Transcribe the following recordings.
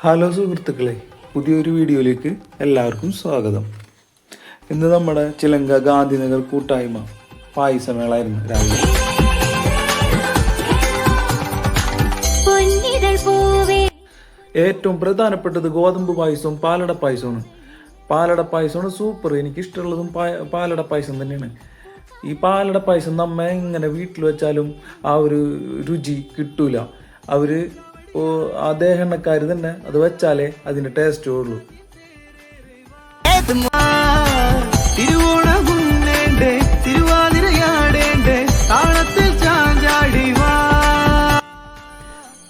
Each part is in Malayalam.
ഹലോ സുഹൃത്തുക്കളെ, പുതിയൊരു വീഡിയോയിലേക്ക് എല്ലാവർക്കും സ്വാഗതം. ഇന്ന് നമ്മുടെ ചിലങ്ക ഗാന്ധിനഗർ കൂട്ടായ്മ പായസമേളായിരുന്നു രാവിലെ. ഏറ്റവും പ്രധാനപ്പെട്ടത് ഗോതമ്പ് പായസവും പാലട പായസമാണ്. പാലട പായസമാണ് സൂപ്പർ. എനിക്കിഷ്ടമുള്ളതും പാലട പായസം തന്നെയാണ്. ഈ പാലട പായസം നമ്മ എങ്ങനെ വീട്ടിൽ വെച്ചാലും ആ ഒരു രുചി കിട്ടൂല. എണ്ണക്കാർ തന്നെ അത് വെച്ചാലേ അതിന്റെ ടേസ്റ്റ് ഉള്ളൂ.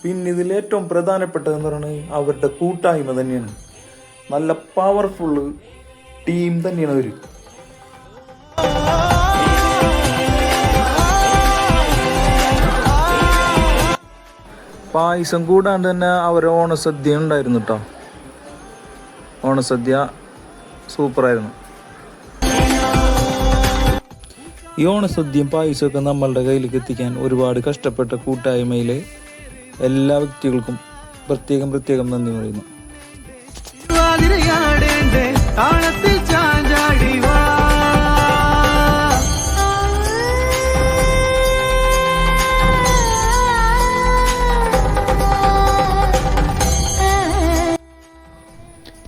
പിന്നെ ഇതിൽ ഏറ്റവും പ്രധാനപ്പെട്ടതെന്ന് പറയുന്നത് അവരുടെ കൂട്ടായ്മ തന്നെയാണ്. നല്ല പവർഫുള്ള് ടീം തന്നെയാണ് അവര്. പായസം കൂടാണ്ട് തന്നെ അവരെ ഓണസദ്യ ഉണ്ടായിരുന്നു കേട്ടോ. ഓണസദ്യ സൂപ്പറായിരുന്നു. ഈ ഓണസദ്യയും പായസമൊക്കെ നമ്മളുടെ കയ്യിലേക്ക് എത്തിക്കാൻ ഒരുപാട് കഷ്ടപ്പെട്ട കൂട്ടായ്മയിലെ എല്ലാ വ്യക്തികൾക്കും പ്രത്യേകം നന്ദി പറയുന്നു.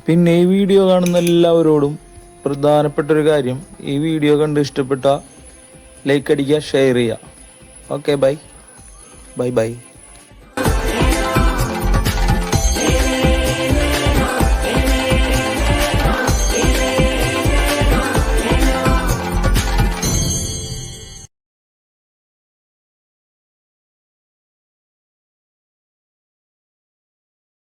പിന്നെ ഈ വീഡിയോ കാണുന്ന എല്ലാവരോടും പ്രധാനപ്പെട്ടൊരു കാര്യം, ഈ വീഡിയോ കണ്ട് ഇഷ്ടപ്പെട്ട ലൈക്ക് അടിക്കുക, ഷെയർ ചെയ്യുക. Okay, by.